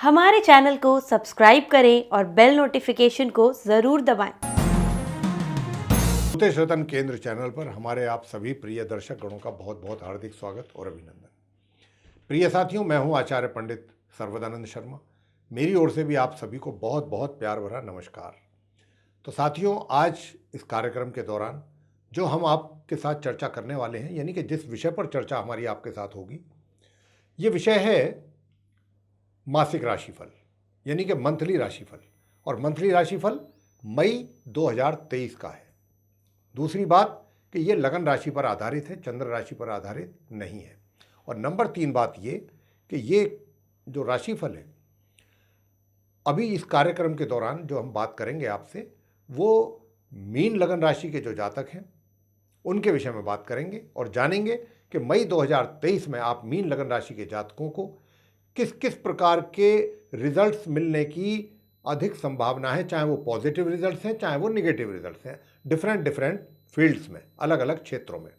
हमारे चैनल को सब्सक्राइब करें और बेल नोटिफिकेशन को ज़रूर दबाएं। ज्योतिष रतन केंद्र चैनल पर हमारे आप सभी प्रिय दर्शक गणों का बहुत बहुत हार्दिक स्वागत और अभिनंदन। प्रिय साथियों, मैं हूं आचार्य पंडित सर्वदानंद शर्मा। मेरी ओर से भी आप सभी को बहुत बहुत प्यार भरा नमस्कार। तो साथियों, आज इस कार्यक्रम के दौरान जो हम आपके साथ चर्चा करने वाले हैं, यानी कि जिस विषय पर चर्चा हमारी आपके साथ होगी, ये विषय है मासिक राशिफल, यानी कि मंथली राशिफल। और मंथली राशिफल मई 2023 का है। दूसरी बात कि ये लगन राशि पर आधारित है, चंद्र राशि पर आधारित नहीं है। और नंबर 3 बात ये कि ये जो राशिफल है, अभी इस कार्यक्रम के दौरान जो हम बात करेंगे आपसे, वो मीन लगन राशि के जो जातक हैं उनके विषय में बात करेंगे और जानेंगे कि मई 2023 में आप मीन लगन राशि के जातकों को किस किस प्रकार के रिजल्ट्स मिलने की अधिक संभावना है, चाहे वो पॉजिटिव रिजल्ट्स हैं चाहे वो निगेटिव रिजल्ट्स हैं, डिफरेंट फील्ड्स में, अलग अलग क्षेत्रों में।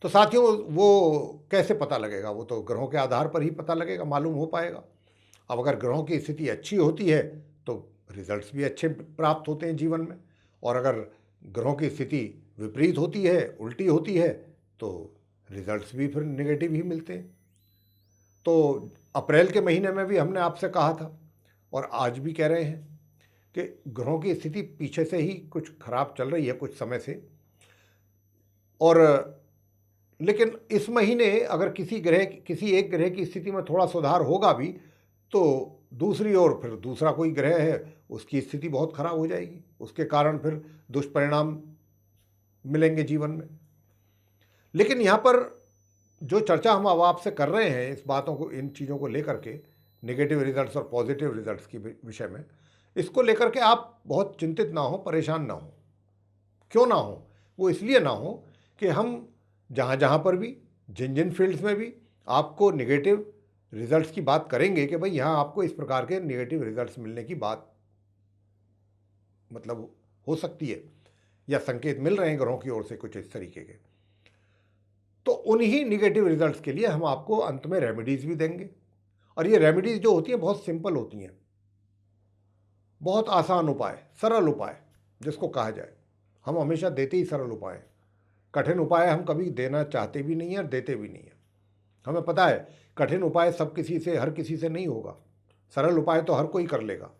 तो साथियों, वो कैसे पता लगेगा? वो तो ग्रहों के आधार पर ही पता लगेगा, मालूम हो पाएगा। अब अगर ग्रहों की स्थिति अच्छी होती है तो रिजल्ट्स भी अच्छे प्राप्त होते हैं जीवन में, और अगर ग्रहों की स्थिति विपरीत होती है, उल्टी होती है, तो रिजल्ट्स भी फिर नेगेटिव ही मिलते हैं। तो अप्रैल के महीने में भी हमने आपसे कहा था और आज भी कह रहे हैं कि ग्रहों की स्थिति पीछे से ही कुछ खराब चल रही है कुछ समय से। और लेकिन इस महीने अगर किसी एक ग्रह की स्थिति में थोड़ा सुधार होगा भी, तो दूसरी ओर फिर दूसरा कोई ग्रह है, उसकी स्थिति बहुत खराब हो जाएगी, उसके कारण फिर दुष्परिणाम मिलेंगे जीवन में। लेकिन यहाँ पर जो चर्चा हम अब आपसे कर रहे हैं, इस बातों को, इन चीज़ों को लेकर के, नेगेटिव रिजल्ट्स और पॉजिटिव रिजल्ट्स के विषय में, इसको लेकर के आप बहुत चिंतित ना हो, परेशान ना हो। क्यों ना हो? वो इसलिए ना हो कि हम जहाँ जहाँ पर भी, जिन जिन फील्ड्स में भी आपको नेगेटिव रिजल्ट्स की बात करेंगे कि भाई यहाँ आपको इस प्रकार के नेगेटिव रिजल्ट्स मिलने की बात मतलब हो सकती है, या संकेत मिल रहे हैं ग्रहों की ओर से कुछ इस तरीके के, तो उन्हीं निगेटिव रिजल्ट्स के लिए हम आपको अंत में रेमेडीज भी देंगे। और ये रेमेडीज जो होती हैं बहुत सिंपल होती हैं, बहुत आसान उपाय, सरल उपाय जिसको कहा जाए। हम हमेशा देते ही सरल उपाय हैं। कठिन उपाय हम कभी देना चाहते भी नहीं हैं और देते भी नहीं हैं। हमें पता है कठिन उपाय सब किसी से, हर किसी से नहीं होगा। सरल उपाय तो हर कोई कर लेगा।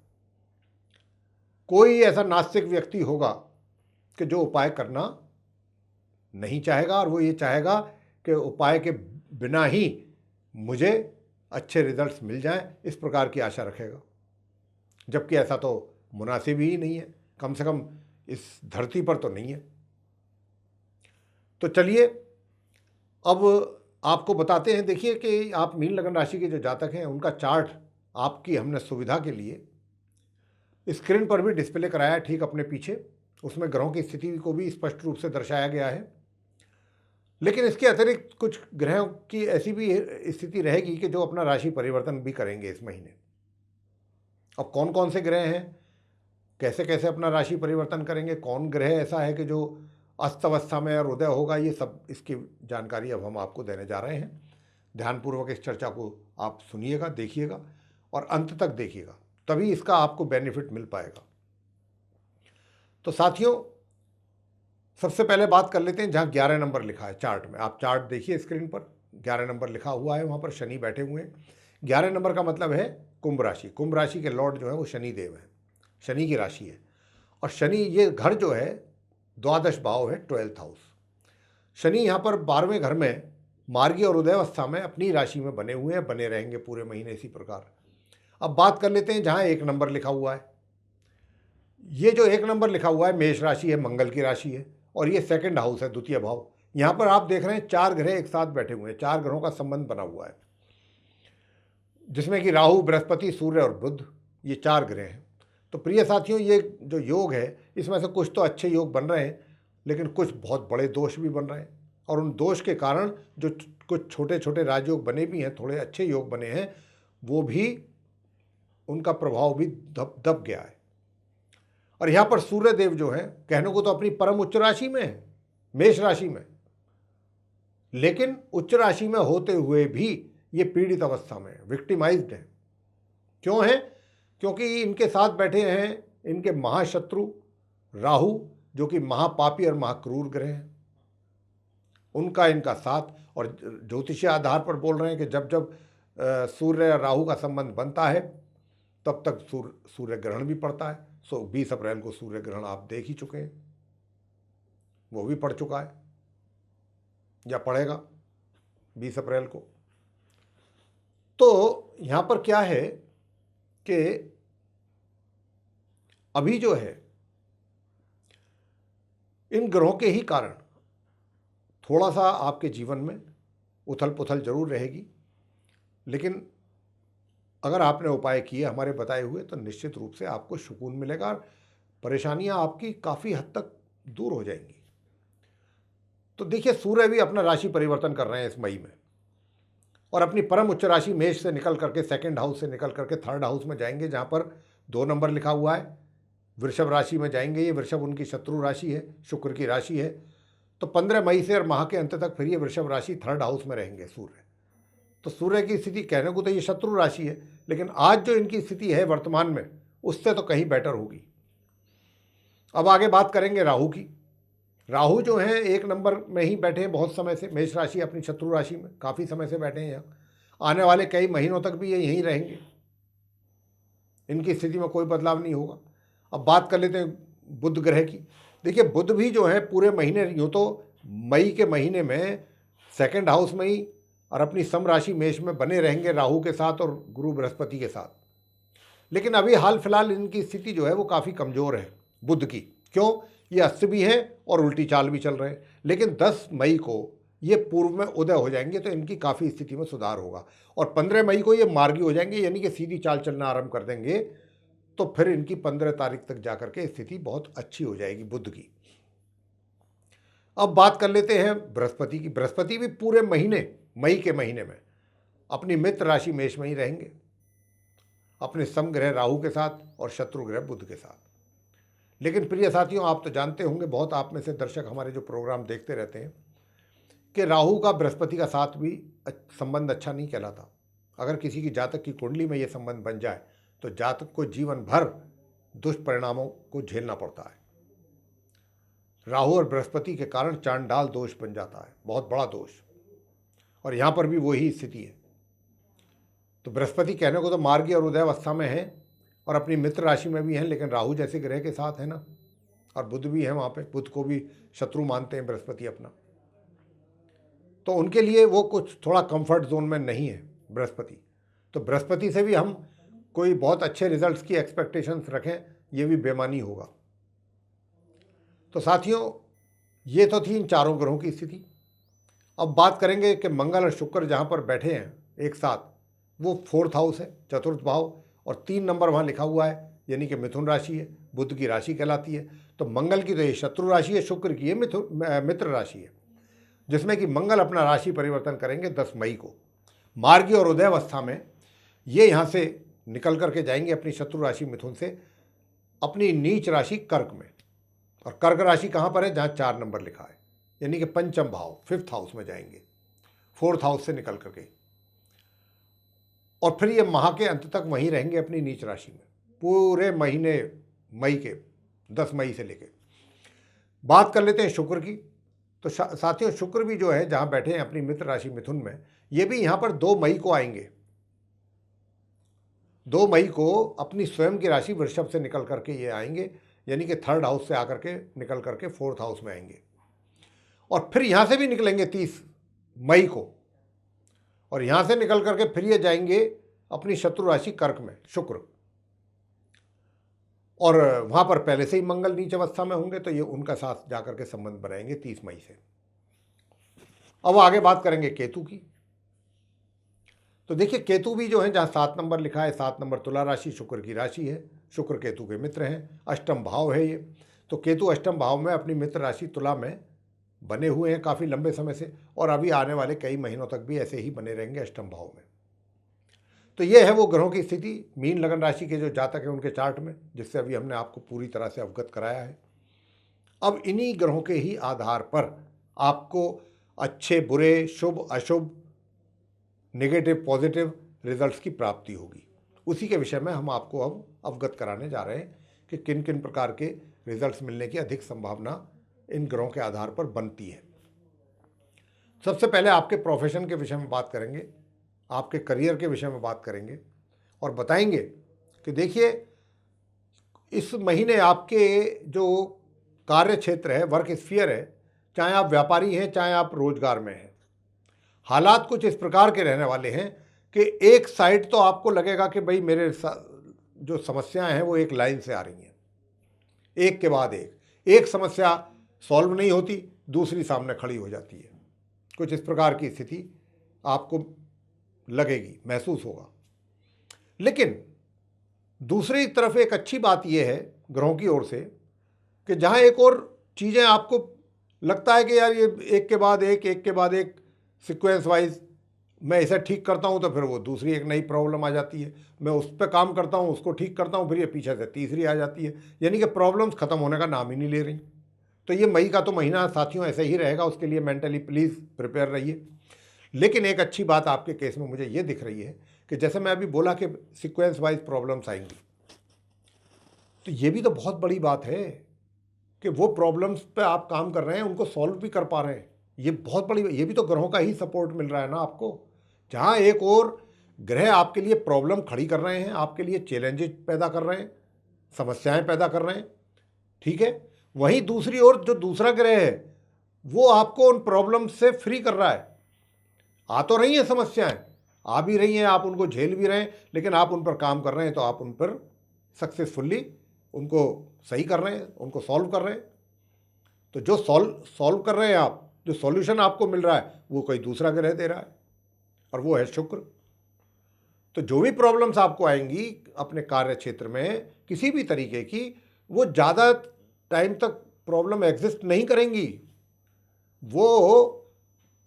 कोई ऐसा नास्तिक व्यक्ति होगा कि जो उपाय करना नहीं चाहेगा, और वो ये चाहेगा कि उपाय के बिना ही मुझे अच्छे रिजल्ट्स मिल जाएं, इस प्रकार की आशा रखेगा। जबकि ऐसा तो मुनासिब ही नहीं है, कम से कम इस धरती पर तो नहीं है। तो चलिए अब आपको बताते हैं। देखिए कि आप मीन लगन राशि के जो जातक हैं उनका चार्ट आपकी हमने सुविधा के लिए स्क्रीन पर भी डिस्प्ले कराया है, ठीक अपने पीछे। उसमें ग्रहों की स्थिति को भी स्पष्ट रूप से दर्शाया गया है। लेकिन इसके अतिरिक्त कुछ ग्रहों की ऐसी भी स्थिति रहेगी कि जो अपना राशि परिवर्तन भी करेंगे इस महीने। अब कौन कौन से ग्रह हैं, कैसे कैसे अपना राशि परिवर्तन करेंगे, कौन ग्रह ऐसा है कि जो अस्त अवस्था में और उदय होगा, ये सब इसकी जानकारी अब हम आपको देने जा रहे हैं। ध्यानपूर्वक इस चर्चा को आप सुनिएगा, देखिएगा और अंत तक देखिएगा, तभी इसका आपको बेनिफिट मिल पाएगा। तो साथियों, सबसे पहले बात कर लेते हैं जहाँ 11 नंबर लिखा है चार्ट में। आप चार्ट देखिए स्क्रीन पर, 11 नंबर लिखा हुआ है, वहाँ पर शनि बैठे हुए हैं। 11 नंबर का मतलब है कुंभ राशि। कुंभ राशि के लॉर्ड जो है वो शनि देव है, शनि की राशि है। और शनि, ये घर जो है द्वादश भाव है, 12th हाउस। शनि यहाँ पर 12वें घर में मार्गी और उदय अवस्था में अपनी राशि में बने हुए हैं, बने रहेंगे पूरे महीने इसी प्रकार। अब बात कर लेते हैं जहाँ 1 नंबर लिखा हुआ है। ये जो 1 नंबर लिखा हुआ है मेष राशि है, मंगल की राशि है, और ये सेकंड हाउस है, द्वितीय भाव। यहाँ पर आप देख रहे हैं 4 ग्रह एक साथ बैठे हुए हैं, 4 ग्रहों का संबंध बना हुआ है, जिसमें कि राहु, बृहस्पति, सूर्य और बुध, ये 4 ग्रह हैं। तो प्रिय साथियों, ये जो योग है, इसमें से कुछ तो अच्छे योग बन रहे हैं, लेकिन कुछ बहुत बड़े दोष भी बन रहे हैं। और उन दोष के कारण जो कुछ छोटे छोटे राजयोग बने भी हैं, थोड़े अच्छे योग बने हैं, वो भी, उनका प्रभाव भी दब गया है। और यहाँ पर सूर्य देव जो है, कहने को तो अपनी परम उच्च राशि में है, मेष राशि में, लेकिन उच्च राशि में होते हुए भी ये पीड़ित अवस्था में, विक्टिमाइज्ड है, क्यों है? क्योंकि इनके साथ बैठे हैं इनके महाशत्रु राहु, जो कि महापापी और महाक्रूर ग्रह हैं, उनका इनका साथ। और ज्योतिषीय आधार पर बोल रहे हैं कि जब जब सूर्य और राहु का संबंध बनता है तब तक सूर्य ग्रहण भी पड़ता है। 20 अप्रैल को सूर्य ग्रहण आप देख ही चुके हैं, वो भी पड़ चुका है या पड़ेगा 20 अप्रैल को। तो यहाँ पर क्या है कि अभी जो है इन ग्रहों के ही कारण थोड़ा सा आपके जीवन में उथल पुथल जरूर रहेगी, लेकिन अगर आपने उपाय किए हमारे बताए हुए तो निश्चित रूप से आपको सुकून मिलेगा और परेशानियां आपकी काफ़ी हद तक दूर हो जाएंगी। तो देखिए, सूर्य भी अपना राशि परिवर्तन कर रहे हैं इस मई में, और अपनी परम उच्च राशि मेष से निकल करके सेकंड हाउस से निकल करके थर्ड हाउस में जाएंगे, जहां पर 2 नंबर लिखा हुआ है। वृषभ राशि में जाएंगे। ये वृषभ उनकी शत्रु राशि है, शुक्र की राशि है। तो 15 मई से और माह के अंत तक फिर ये वृषभ राशि थर्ड हाउस में रहेंगे सूर्य। तो सूर्य की स्थिति कहने को तो ये शत्रु राशि है, लेकिन आज जो इनकी स्थिति है वर्तमान में उससे तो कहीं बेटर होगी। अब आगे बात करेंगे राहु की। राहु जो है 1 नंबर में ही बैठे हैं बहुत समय से, मेष राशि अपनी शत्रु राशि में काफ़ी समय से बैठे हैं यहाँ। आने वाले कई महीनों तक भी ये यहीं रहेंगे, इनकी स्थिति में कोई बदलाव नहीं होगा। अब बात कर लेते हैं बुध ग्रह की। देखिए, बुध भी जो है पूरे महीने, यूँ तो मई के महीने में सेकंड हाउस में ही और अपनी सम राशि मेष में बने रहेंगे राहु के साथ और गुरु बृहस्पति के साथ, लेकिन अभी हाल फिलहाल इनकी स्थिति जो है वो काफ़ी कमज़ोर है बुध की। क्यों? ये अस्त भी है और उल्टी चाल भी चल रहे हैं, लेकिन 10 मई को ये पूर्व में उदय हो जाएंगे तो इनकी काफ़ी स्थिति में सुधार होगा। और 15 मई को ये मार्गी हो जाएंगे, यानी कि सीधी चाल चलना आरंभ कर देंगे। तो फिर इनकी 15 तारीख तक जाकर के स्थिति बहुत अच्छी हो जाएगी बुध की। अब बात कर लेते हैं बृहस्पति की। बृहस्पति भी पूरे महीने, मई के महीने में अपनी मित्र राशि मेष में ही रहेंगे, अपने समग्रह राहु के साथ और शत्रु ग्रह बुध के साथ। लेकिन प्रिय साथियों, आप तो जानते होंगे, बहुत आप में से दर्शक हमारे जो प्रोग्राम देखते रहते हैं, कि राहु का बृहस्पति का साथ भी संबंध अच्छा नहीं कहलाता। अगर किसी की जातक की कुंडली में ये संबंध बन जाए तो जातक को जीवन भर दुष्परिणामों को झेलना पड़ता है। राहु और बृहस्पति के कारण चांडाल दोष बन जाता है, बहुत बड़ा दोष, और यहाँ पर भी वही स्थिति है। तो बृहस्पति कहने को तो मार्गी और उदय अवस्था में है और अपनी मित्र राशि में भी हैं, लेकिन राहु जैसे ग्रह के साथ है ना, और बुध भी है वहाँ पे। बुध को भी शत्रु मानते हैं बृहस्पति अपना, तो उनके लिए वो कुछ थोड़ा कंफर्ट जोन में नहीं है बृहस्पति। तो बृहस्पति से भी हम कोई बहुत अच्छे रिजल्ट्स की एक्सपेक्टेशंस रखें, ये भी बेमानी होगा। तो साथियों, ये तो थी इन चारों ग्रहों की स्थिति। अब बात करेंगे कि मंगल और शुक्र जहाँ पर बैठे हैं एक साथ, वो 4th हाउस है, चतुर्थ भाव, और 3 नंबर वहाँ लिखा हुआ है, यानी कि मिथुन राशि है, बुध की राशि कहलाती है। तो मंगल की तो ये शत्रु राशि है, शुक्र की ये मित्र राशि है, जिसमें कि मंगल अपना राशि परिवर्तन करेंगे 10 मई को। मार्गी और उदय अवस्था में ये यहाँ से निकल करके जाएंगे अपनी शत्रु राशि मिथुन से अपनी नीच राशि कर्क में। और कर्क राशि कहाँ पर है? जहाँ 4 नंबर लिखा है, यानी कि पंचम भाव 5th हाउस में जाएंगे, 4th हाउस से निकल करके। और फिर ये माह के अंत तक वहीं रहेंगे अपनी नीच राशि में, पूरे महीने मई के 10 मई से लेके। बात कर लेते हैं शुक्र की। तो साथियों, शुक्र भी जो है जहाँ बैठे हैं अपनी मित्र राशि मिथुन में, ये भी यहाँ पर 2 मई को आएंगे। 2 मई को अपनी स्वयं की राशि वृषभ से निकल करके ये आएंगे, यानी कि 3rd हाउस से आकर के निकल करके 4th हाउस में आएंगे। और फिर यहाँ से भी निकलेंगे 30 मई को, और यहाँ से निकल करके फिर ये जाएंगे अपनी शत्रु राशि कर्क में शुक्र, और वहाँ पर पहले से ही मंगल नीच अवस्था में होंगे, तो ये उनका साथ जाकर के संबंध बनाएंगे 30 मई से। अब आगे बात करेंगे केतु की। तो देखिए, केतु भी जो है जहाँ 7 नंबर लिखा है, 7 नंबर तुला राशि शुक्र की राशि है, शुक्र केतु के मित्र हैं, अष्टम भाव है ये। तो केतु अष्टम भाव में अपनी मित्र राशि तुला में बने हुए हैं काफ़ी लंबे समय से, और अभी आने वाले कई महीनों तक भी ऐसे ही बने रहेंगे अष्टम भाव में। तो ये है वो ग्रहों की स्थिति मीन लगन राशि के जो जातक हैं उनके चार्ट में, जिससे अभी हमने आपको पूरी तरह से अवगत कराया है। अब इन्हीं ग्रहों के ही आधार पर आपको अच्छे बुरे, शुभ अशुभ, नेगेटिव पॉजिटिव रिजल्ट्स की प्राप्ति होगी। उसी के विषय में हम आपको अब अवगत कराने जा रहे हैं कि किन किन प्रकार के रिजल्ट्स मिलने की अधिक संभावना इन ग्रहों के आधार पर बनती है। सबसे पहले आपके प्रोफेशन के विषय में बात करेंगे, आपके करियर के विषय में बात करेंगे और बताएंगे कि देखिए इस महीने आपके जो कार्य क्षेत्र है, वर्क स्फीयर है, चाहे आप व्यापारी हैं चाहे आप रोजगार में हैं, हालात कुछ इस प्रकार के रहने वाले हैं कि एक साइड तो आपको लगेगा कि भाई मेरे जो समस्याएं हैं वो एक लाइन से आ रही हैं, एक के बाद एक समस्या सॉल्व नहीं होती, दूसरी सामने खड़ी हो जाती है। कुछ इस प्रकार की स्थिति आपको लगेगी, महसूस होगा। लेकिन दूसरी तरफ एक अच्छी बात यह है ग्रहों की ओर से कि जहां एक और चीज़ें आपको लगता है कि यार ये एक के बाद एक सीक्वेंस वाइज मैं इसे ठीक करता हूं तो फिर वो दूसरी एक नई प्रॉब्लम आ जाती है, मैं उस पर काम करता हूं, उसको ठीक करता हूं, फिर ये पीछे से तीसरी आ जाती है, यानी कि प्रॉब्लम्स खत्म होने का नाम ही नहीं ले रही। तो ये मई का तो महीना साथियों ऐसे ही रहेगा, उसके लिए मेंटली प्लीज़ प्रिपेयर रहिए। लेकिन एक अच्छी बात आपके केस में मुझे ये दिख रही है कि जैसे मैं अभी बोला कि सीक्वेंस वाइज प्रॉब्लम्स आएंगी, तो ये भी तो बहुत बड़ी बात है कि वो प्रॉब्लम्स पे आप काम कर रहे हैं, उनको सॉल्व भी कर पा रहे हैं। ये बहुत बड़ी, ये भी तो ग्रहों का ही सपोर्ट मिल रहा है ना आपको। जहाँ एक और ग्रह आपके लिए प्रॉब्लम खड़ी कर रहे हैं, आपके लिए चैलेंजेस पैदा कर रहे हैं, समस्याएं पैदा कर रहे हैं, ठीक है, वहीं दूसरी ओर जो दूसरा ग्रह है वो आपको उन प्रॉब्लम से फ्री कर रहा है। आ तो रही हैं समस्याएं, आ भी रही हैं, आप उनको झेल भी रहे हैं, लेकिन आप उन पर काम कर रहे हैं, तो आप उन पर सक्सेसफुल्ली उनको सही कर रहे हैं, उनको सॉल्व कर रहे हैं। तो जो सॉल्व कर रहे हैं आप, जो सॉल्यूशन आपको मिल रहा है वो कोई दूसरा ग्रह दे रहा है, और वो है शुक्र। तो जो भी प्रॉब्लम्स आपको आएंगी अपने कार्य क्षेत्र में किसी भी तरीके की, वो ज़्यादा टाइम तक प्रॉब्लम एग्जिस्ट नहीं करेंगी, वो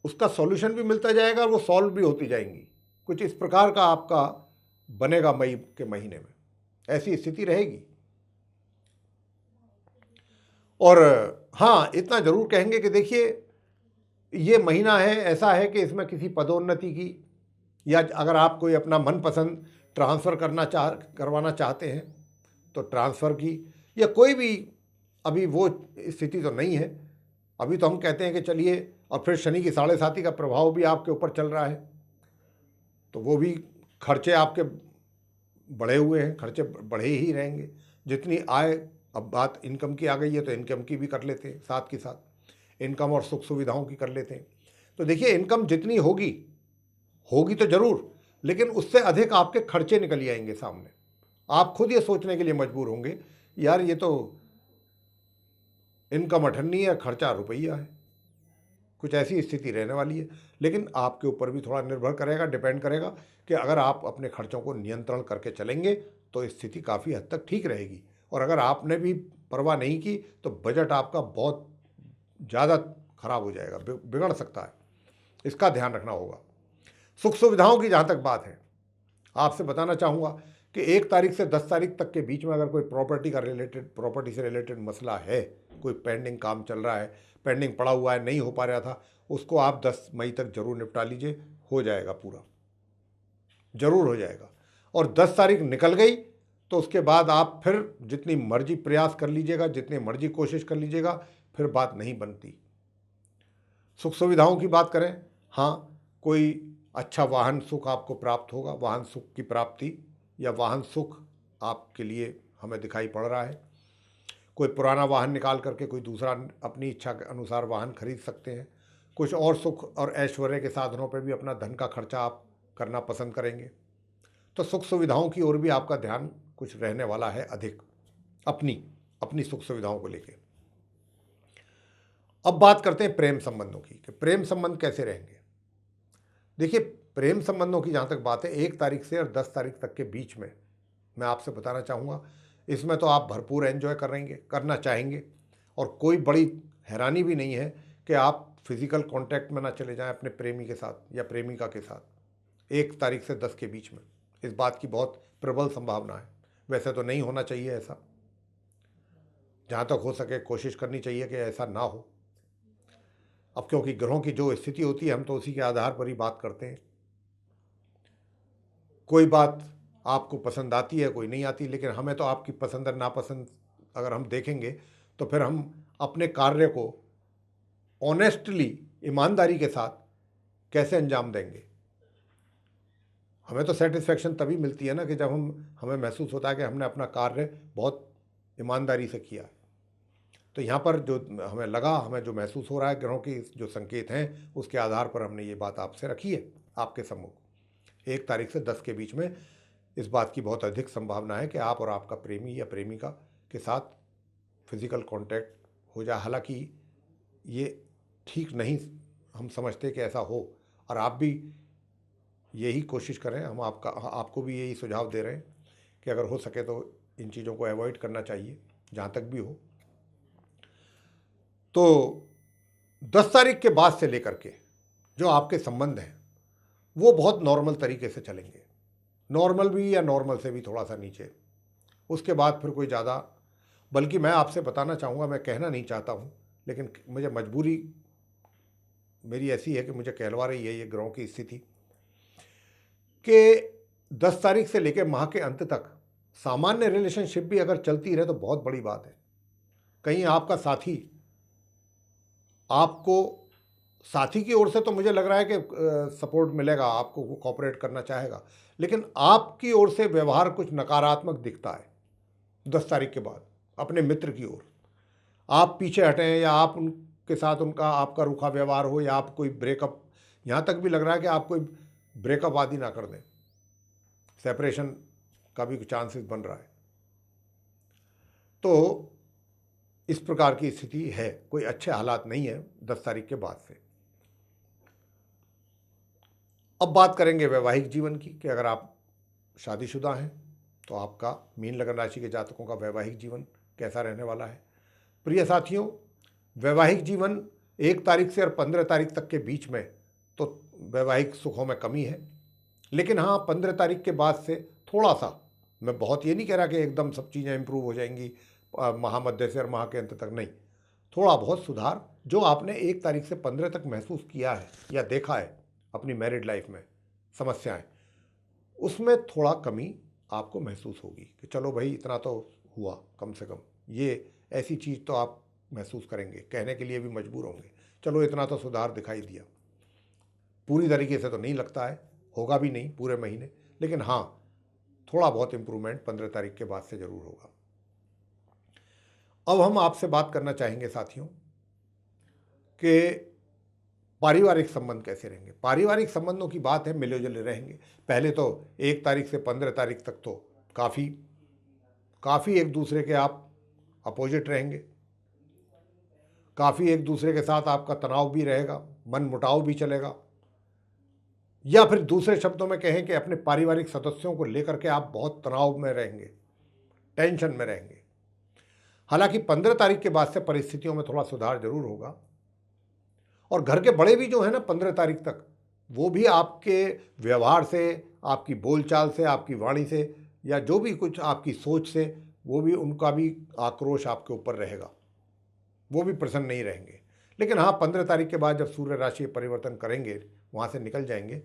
उसका सॉल्यूशन भी मिलता जाएगा और वो सॉल्व भी होती जाएंगी। कुछ इस प्रकार का आपका बनेगा मई के महीने में, ऐसी स्थिति रहेगी। और हाँ, इतना जरूर कहेंगे कि देखिए ये महीना है, ऐसा है कि इसमें किसी पदोन्नति की, या अगर आप कोई अपना मनपसंद ट्रांसफ़र करवाना चाहते हैं तो ट्रांसफ़र की, या कोई भी, अभी वो स्थिति तो नहीं है। अभी तो हम कहते हैं कि चलिए, और फिर शनि की 7.5 का प्रभाव भी आपके ऊपर चल रहा है, तो वो भी खर्चे आपके बढ़े हुए हैं, खर्चे बढ़े ही रहेंगे। जितनी आय, अब बात इनकम की आ गई है तो इनकम की भी कर लेते हैं, साथ के साथ इनकम और सुख सुविधाओं की कर लेते हैं। तो देखिए इनकम जितनी होगी तो ज़रूर, लेकिन उससे अधिक आपके खर्चे निकल आएंगे सामने। आप खुद ये सोचने के लिए मजबूर होंगे, यार ये तो इनकम अठन्नी है, खर्चा रुपया है। कुछ ऐसी स्थिति रहने वाली है। लेकिन आपके ऊपर भी थोड़ा निर्भर करेगा, डिपेंड करेगा कि अगर आप अपने खर्चों को नियंत्रण करके चलेंगे तो स्थिति काफ़ी हद तक ठीक रहेगी। और अगर आपने भी परवाह नहीं की तो बजट आपका बहुत ज़्यादा खराब हो जाएगा, बिगड़ सकता है, इसका ध्यान रखना होगा। सुख सुविधाओं की जहाँ तक बात है, आपसे बताना चाहूँगा कि 1 तारीख से 10 तारीख तक के बीच में अगर कोई प्रॉपर्टी से रिलेटेड मसला है, कोई पेंडिंग काम चल रहा है, पेंडिंग पड़ा हुआ है, नहीं हो पा रहा था, उसको आप 10 मई तक जरूर निपटा लीजिए, हो जाएगा, पूरा जरूर हो जाएगा। और 10 तारीख निकल गई तो उसके बाद आप फिर जितनी मर्जी प्रयास कर लीजिएगा, जितनी मर्जी कोशिश कर लीजिएगा, फिर बात नहीं बनती। सुख सुविधाओं की बात करें, हाँ, कोई अच्छा वाहन सुख आपको प्राप्त होगा, वाहन सुख की प्राप्ति या वाहन सुख आपके लिए हमें दिखाई पड़ रहा है। कोई पुराना वाहन निकाल करके कोई दूसरा अपनी इच्छा के अनुसार वाहन खरीद सकते हैं। कुछ और सुख और ऐश्वर्य के साधनों पर भी अपना धन का खर्चा आप करना पसंद करेंगे। तो सुख सुविधाओं की ओर भी आपका ध्यान कुछ रहने वाला है अधिक, अपनी सुख सुविधाओं को लेकर। अब बात करते हैं प्रेम संबंधों की, कि प्रेम संबंध कैसे रहेंगे। देखिए प्रेम संबंधों की जहाँ तक बात है, 1 तारीख से और 10 तारीख तक के बीच में मैं आपसे बताना चाहूँगा, इसमें तो आप भरपूर एंजॉय करना चाहेंगे। और कोई बड़ी हैरानी भी नहीं है कि आप फिजिकल कांटेक्ट में ना चले जाएं अपने प्रेमी के साथ या प्रेमिका के साथ 1 तारीख से 10 के बीच में। इस बात की बहुत प्रबल संभावना है। वैसे तो नहीं होना चाहिए ऐसा, जहाँ तक हो सके कोशिश करनी चाहिए कि ऐसा ना हो। अब क्योंकि ग्रहों की जो स्थिति होती है हम तो उसी के आधार पर ही बात करते हैं। कोई बात आपको पसंद आती है, कोई नहीं आती, लेकिन हमें तो आपकी पसंद और नापसंद अगर हम देखेंगे तो फिर हम अपने कार्य को ऑनेस्टली, ईमानदारी के साथ कैसे अंजाम देंगे। हमें तो सेटिस्फेक्शन तभी मिलती है ना कि जब हमें महसूस होता है कि हमने अपना कार्य बहुत ईमानदारी से किया। तो यहाँ पर जो हमें लगा, हमें जो महसूस हो रहा है, ग्रहों की जो संकेत हैं उसके आधार पर हमने ये बात आपसे रखी है आपके सम्मुख। 1 तारीख से 10 के बीच में इस बात की बहुत अधिक संभावना है कि आप और आपका प्रेमी या प्रेमिका के साथ फिजिकल कांटेक्ट हो जाए। हालांकि ये ठीक नहीं हम समझते कि ऐसा हो, और आप भी यही कोशिश करें, हम आपको भी यही सुझाव दे रहे हैं कि अगर हो सके तो इन चीज़ों को अवॉइड करना चाहिए जहाँ तक भी हो। तो 10 तारीख के बाद से लेकर के जो आपके संबंध हैं वो बहुत नॉर्मल तरीके से चलेंगे, नॉर्मल भी या नॉर्मल से भी थोड़ा सा नीचे। उसके बाद फिर कोई ज़्यादा, बल्कि मैं आपसे बताना चाहूँगा, मैं कहना नहीं चाहता हूँ लेकिन मुझे मजबूरी मेरी ऐसी है कि मुझे कहलवा रही है ये ग्रहों की स्थिति कि 10 तारीख से लेकर माह के अंत तक सामान्य रिलेशनशिप भी अगर चलती रहे तो बहुत बड़ी बात है। कहीं आपका साथी, आपको साथी की ओर से तो मुझे लग रहा है कि सपोर्ट मिलेगा, आपको वो कोऑपरेट करना चाहेगा, लेकिन आपकी ओर से व्यवहार कुछ नकारात्मक दिखता है 10 तारीख के बाद अपने मित्र की ओर। आप पीछे हटें या आप उनके साथ आपका रूखा व्यवहार हो, या आप कोई ब्रेकअप, यहाँ तक भी लग रहा है कि आप कोई ब्रेकअप आदि ना कर दें, सेपरेशन का भी चांसेस बन रहा है। तो इस प्रकार की स्थिति है, कोई अच्छे हालात नहीं है 10 तारीख के बाद से। अब बात करेंगे वैवाहिक जीवन की कि अगर आप शादीशुदा हैं तो आपका मीन लगन राशि के जातकों का वैवाहिक जीवन कैसा रहने वाला है। प्रिय साथियों, वैवाहिक जीवन 1 तारीख से और 15 तारीख तक के बीच में तो वैवाहिक सुखों में कमी है, लेकिन हाँ 15 तारीख के बाद से थोड़ा सा, मैं बहुत ये नहीं कह रहा कि एकदम सब चीज़ें इंप्रूव हो जाएंगी महामध्य से और माह के अंत तक, नहीं, थोड़ा बहुत सुधार जो आपने 1 तारीख से 15 तक महसूस किया है या देखा है अपनी मैरिड लाइफ में समस्याएं, उसमें थोड़ा कमी आपको महसूस होगी कि चलो भाई इतना तो हुआ, कम से कम ये ऐसी चीज़ तो आप महसूस करेंगे, कहने के लिए भी मजबूर होंगे, चलो इतना तो सुधार दिखाई दिया। पूरी तरीके से तो नहीं लगता है, होगा भी नहीं पूरे महीने, लेकिन हाँ थोड़ा बहुत इम्प्रूवमेंट 15 तारीख के बाद से ज़रूर होगा। अब हम आपसे बात करना चाहेंगे साथियों कि पारिवारिक संबंध कैसे रहेंगे। पारिवारिक संबंधों की बात है, मिले जुले रहेंगे। पहले तो 1 तारीख से 15 तारीख तक तो काफ़ी एक दूसरे के आप अपोजिट रहेंगे, काफ़ी एक दूसरे के साथ आपका तनाव भी रहेगा, मन मुटाव भी चलेगा, या फिर दूसरे शब्दों में कहें कि अपने पारिवारिक सदस्यों को लेकर के आप बहुत तनाव में रहेंगे, टेंशन में रहेंगे। हालांकि 15 तारीख के बाद से परिस्थितियों में थोड़ा सुधार जरूर होगा, और घर के बड़े भी जो है ना 15 तारीख तक, वो भी आपके व्यवहार से, आपकी बोलचाल से, आपकी वाणी से, या जो भी कुछ आपकी सोच से, वो भी उनका भी आक्रोश आपके ऊपर रहेगा, वो भी प्रसन्न नहीं रहेंगे। लेकिन हाँ 15 तारीख के बाद जब सूर्य राशि परिवर्तन करेंगे, वहाँ से निकल जाएंगे,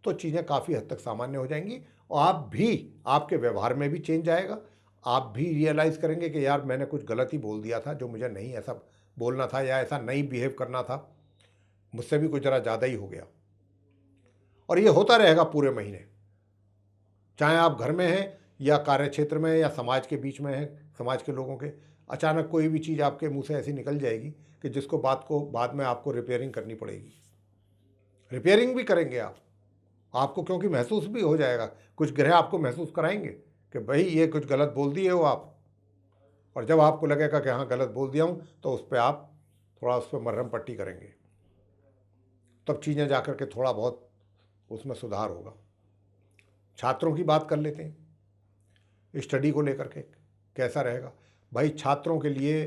तो चीज़ें काफ़ी हद तक सामान्य हो जाएंगी, और आप भी, आपके व्यवहार में भी चेंज आएगा। आप भी रियलाइज़ करेंगे कि यार मैंने कुछ गलत ही बोल दिया था, जो मुझे नहीं ऐसा बोलना था या ऐसा नहीं बिहेव करना था, मुझसे भी कुछ ज़रा ज़्यादा ही हो गया। और ये होता रहेगा पूरे महीने, चाहे आप घर में हैं या कार्य क्षेत्र में या समाज के बीच में हैं, समाज के लोगों के। अचानक कोई भी चीज़ आपके मुंह से ऐसी निकल जाएगी कि जिसको बाद में आपको रिपेयरिंग करनी पड़ेगी। रिपेयरिंग भी करेंगे आपको, क्योंकि महसूस भी हो जाएगा, कुछ ग्रह आपको महसूस कराएंगे कि भाई ये कुछ गलत बोल दिए हो आप, और जब आपको लगेगा कि हाँ गलत बोल दिया हूँ, तो उस पर आप थोड़ा उस पर मरहम पट्टी करेंगे, तब चीज़ें जाकर के थोड़ा बहुत उसमें सुधार होगा। छात्रों की बात कर लेते हैं, स्टडी को लेकर के कैसा रहेगा। भाई छात्रों के लिए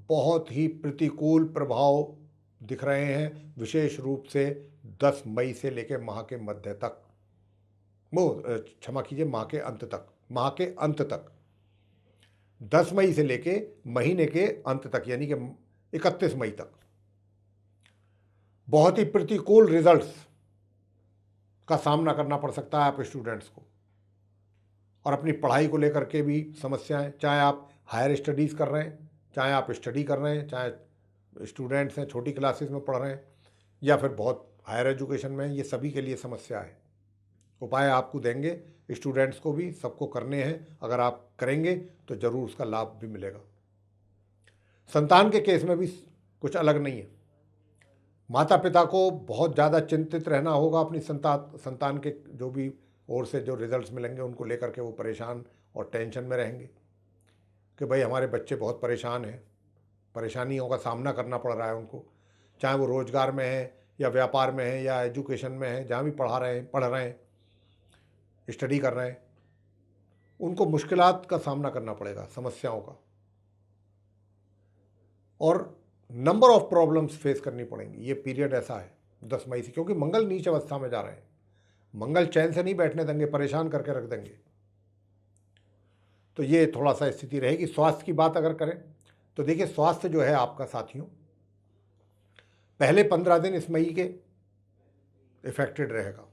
बहुत ही प्रतिकूल प्रभाव दिख रहे हैं, विशेष रूप से 10 मई से लेकर माह के मध्य तक, क्षमा कीजिए माह के अंत तक 10 मई से लेके महीने के अंत तक, यानी कि 31 मई तक बहुत ही प्रतिकूल रिजल्ट्स का सामना करना पड़ सकता है आप स्टूडेंट्स को। और अपनी पढ़ाई को लेकर के भी समस्याएं, चाहे आप हायर स्टडीज़ कर रहे हैं, चाहे आप स्टडी कर रहे हैं, चाहे स्टूडेंट्स हैं छोटी क्लासेस में पढ़ रहे हैं या फिर बहुत हायर एजुकेशन में, ये सभी के लिए समस्या है। उपाय आपको देंगे, स्टूडेंट्स को भी, सबको करने हैं। अगर आप करेंगे तो ज़रूर उसका लाभ भी मिलेगा। संतान के केस में भी कुछ अलग नहीं है। माता पिता को बहुत ज़्यादा चिंतित रहना होगा अपनी संतान के जो भी ओर से जो रिजल्ट्स मिलेंगे उनको लेकर के वो परेशान और टेंशन में रहेंगे कि भाई हमारे बच्चे बहुत परेशान हैं, परेशानियों का सामना करना पड़ रहा है उनको, चाहे वो रोज़गार में है या व्यापार में है या एजुकेशन में है, जहाँ भी पढ़ रहे हैं, स्टडी कर रहे हैं, उनको मुश्किलात का सामना करना पड़ेगा, समस्याओं का, और नंबर ऑफ प्रॉब्लम्स फेस करनी पड़ेंगी। ये पीरियड ऐसा है 10 मई से, क्योंकि मंगल नीच अवस्था में जा रहे हैं। मंगल चैन से नहीं बैठने देंगे, परेशान करके रख देंगे। तो ये थोड़ा सा स्थिति रहेगी। स्वास्थ्य की बात अगर करें तो देखिए, स्वास्थ्य जो है आपका साथियों, पहले 15 दिन इस मई के इफेक्टेड रहेगा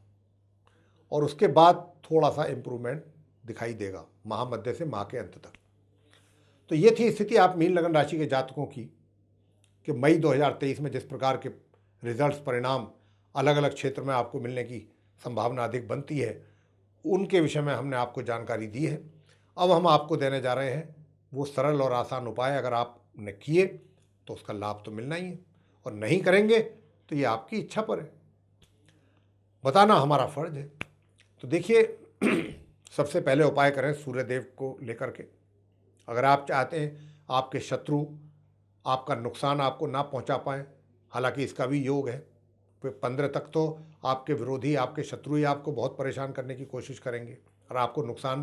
और उसके बाद थोड़ा सा इम्प्रूवमेंट दिखाई देगा माह मध्य से माह के अंत तक। तो ये थी स्थिति आप मीन लगन राशि के जातकों की कि मई 2023 में जिस प्रकार के रिजल्ट्स, परिणाम अलग अलग क्षेत्र में आपको मिलने की संभावना अधिक बनती है, उनके विषय में हमने आपको जानकारी दी है। अब हम आपको देने जा रहे हैं वो सरल और आसान उपाय। अगर आपने किए तो उसका लाभ तो मिलना ही है, और नहीं करेंगे तो ये आपकी इच्छा पर है, बताना हमारा फर्ज है। तो देखिए, सबसे पहले उपाय करें सूर्यदेव को लेकर के। अगर आप चाहते हैं आपके शत्रु आपका नुकसान आपको ना पहुंचा पाए, हालांकि इसका भी योग है, फिर 15 तक तो आपके विरोधी, आपके शत्रु ही आपको बहुत परेशान करने की कोशिश करेंगे और आपको नुकसान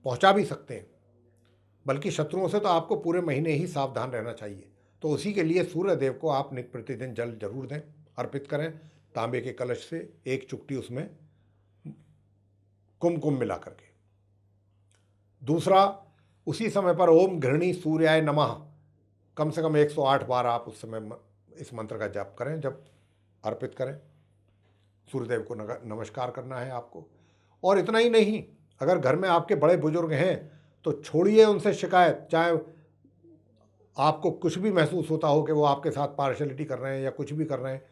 पहुंचा भी सकते हैं। बल्कि शत्रुओं से तो आपको पूरे महीने ही सावधान रहना चाहिए। तो उसी के लिए सूर्यदेव को आप नित्य प्रतिदिन जल जरूर दें, अर्पित करें। तांबे के कलश से एक चुटकी उसमें कुमकुम मिला करके। दूसरा, उसी समय पर ओम घृणी सूर्याय नमः कम से कम 108 बार आप उस समय इस मंत्र का जाप करें, जब अर्पित करें। सूर्यदेव को नमस्कार करना है आपको। और इतना ही नहीं, अगर घर में आपके बड़े बुजुर्ग हैं तो छोड़िए उनसे शिकायत। चाहे आपको कुछ भी महसूस होता हो कि वो आपके साथ पार्शलिटी कर रहे हैं या कुछ भी कर रहे हैं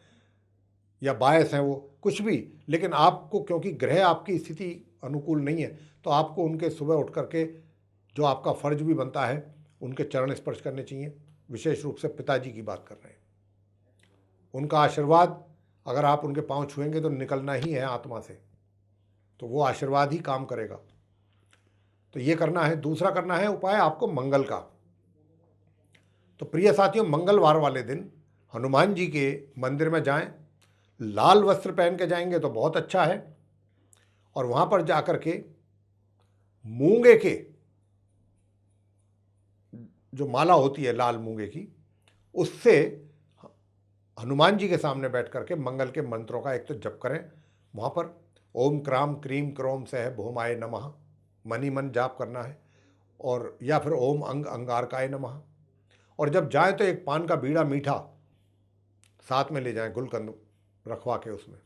या बायस हैं, वो कुछ भी, लेकिन आपको, क्योंकि ग्रह आपकी स्थिति अनुकूल नहीं है, तो आपको उनके सुबह उठ करके जो आपका फर्ज भी बनता है, उनके चरण स्पर्श करने चाहिए। विशेष रूप से पिताजी की बात कर रहे हैं, उनका आशीर्वाद अगर आप उनके पांव छुएंगे तो निकलना ही है आत्मा से, तो वो आशीर्वाद ही काम करेगा। तो ये करना है। दूसरा करना है उपाय आपको मंगल का। तो प्रिय साथियों, मंगलवार वाले दिन हनुमान जी के मंदिर में जाएं। लाल वस्त्र पहन के जाएंगे तो बहुत अच्छा है, और वहां पर जाकर के मूंगे के जो माला होती है लाल मूंगे की, उससे हनुमान जी के सामने बैठ करके मंगल के मंत्रों का एक तो जप करें। वहाँ पर ओम क्राम क्रीम क्रोम सह भौमाय नमः मन ही मन जाप करना है, और या फिर ओम अंग अंगारकाय नमः। और जब जाएं तो एक पान का बीड़ा मीठा साथ में ले जाएं, गुलकंद रखवा के उसमें,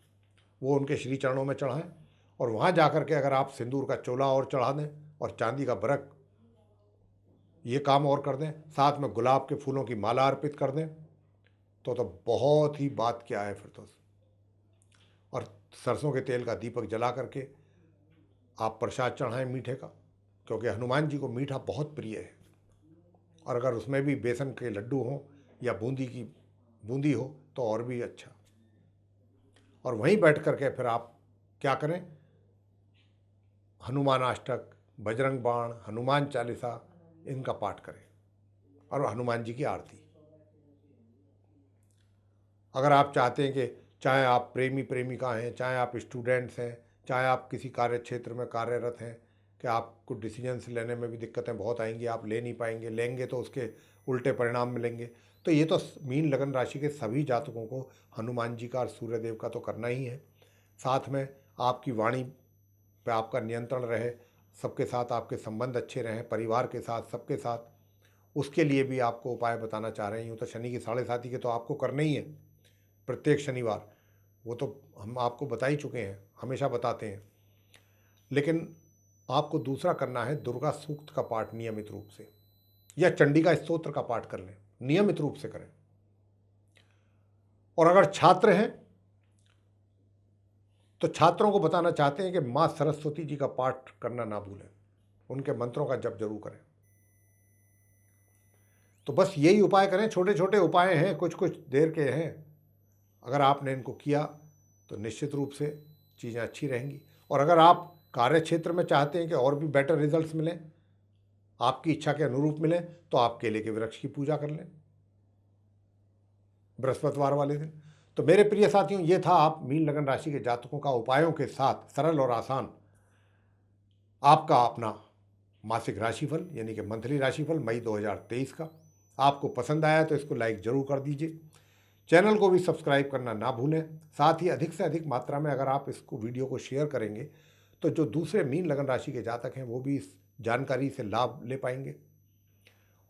वो उनके श्री चरणों में चढ़ाएं। और वहाँ जा कर के अगर आप सिंदूर का चोला और चढ़ा दें और चांदी का बरक, ये काम और कर दें, साथ में गुलाब के फूलों की माला अर्पित कर दें, तो बहुत ही बात क्या है फिर तो। और सरसों के तेल का दीपक जला करके आप प्रसाद चढ़ाएं मीठे का, क्योंकि हनुमान जी को मीठा बहुत प्रिय है। और अगर उसमें भी बेसन के लड्डू हों या बूंदी हो तो और भी अच्छा। और वहीं बैठ करके फिर आप क्या करें, हनुमान अष्टक, बजरंग बाण, हनुमान चालीसा, इनका पाठ करें और हनुमान जी की आरती। अगर आप चाहते हैं कि चाहे आप प्रेमिका हैं, चाहे आप स्टूडेंट्स हैं, चाहे आप किसी कार्य क्षेत्र में कार्यरत हैं, कि आपको डिसीजंस लेने में भी दिक्कतें बहुत आएंगी, आप ले नहीं पाएंगे, लेंगे तो उसके उल्टे परिणाम मिलेंगे, तो ये तो मीन लगन राशि के सभी जातकों को हनुमान जी का और सूर्यदेव का तो करना ही है। साथ में आपकी वाणी पे आपका नियंत्रण रहे, सबके साथ आपके संबंध अच्छे रहें, परिवार के साथ, सबके साथ, उसके लिए भी आपको उपाय बताना चाह रहे हैं। यूँ तो शनि की 7.5 के तो आपको करने ही है प्रत्येक शनिवार, वो तो हम आपको बता ही चुके हैं, हमेशा बताते हैं। लेकिन आपको दूसरा करना है दुर्गा सूक्त का पाठ नियमित रूप से, या चंडिका स्तोत्र का पाठ कर लें, नियमित रूप से करें। और अगर छात्र हैं तो छात्रों को बताना चाहते हैं कि माँ सरस्वती जी का पाठ करना ना भूलें, उनके मंत्रों का जप जरूर करें। तो बस यही उपाय करें, छोटे छोटे उपाय हैं, कुछ कुछ देर के हैं। अगर आपने इनको किया तो निश्चित रूप से चीज़ें अच्छी रहेंगी। और अगर आप कार्य क्षेत्र में चाहते हैं कि और भी बेटर रिजल्ट्स मिलें, आपकी इच्छा के अनुरूप मिलें, तो आप केले के वृक्ष की पूजा कर लें बृहस्पतिवार वाले दिन। तो मेरे प्रिय साथियों, ये था आप मीन लगन राशि के जातकों का उपायों के साथ सरल और आसान आपका अपना मासिक राशिफल यानी कि मंथली राशिफल मई 2023 का। आपको पसंद आया तो इसको लाइक जरूर कर दीजिए, चैनल को भी सब्सक्राइब करना ना भूलें। साथ ही अधिक से अधिक मात्रा में अगर आप इसको वीडियो को शेयर करेंगे तो जो दूसरे मीन लगन राशि के जातक हैं वो भी इस जानकारी से लाभ ले पाएंगे।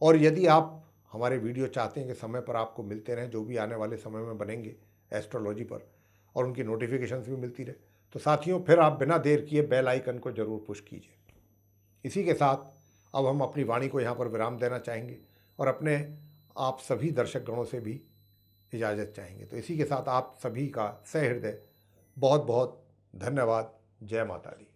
और यदि आप हमारे वीडियो चाहते हैं कि समय पर आपको मिलते रहें, जो भी आने वाले समय में बनेंगे एस्ट्रोलॉजी पर, और उनकी नोटिफिकेशंस भी मिलती रहे, तो साथियों फिर आप बिना देर किए बेल आइकन को जरूर पुश कीजिए। इसी के साथ अब हम अपनी वाणी को यहाँ पर विराम देना चाहेंगे और अपने आप सभी दर्शक गणों से भी इजाज़त चाहेंगे। तो इसी के साथ आप सभी का सहृदय बहुत बहुत धन्यवाद। जय माता दी।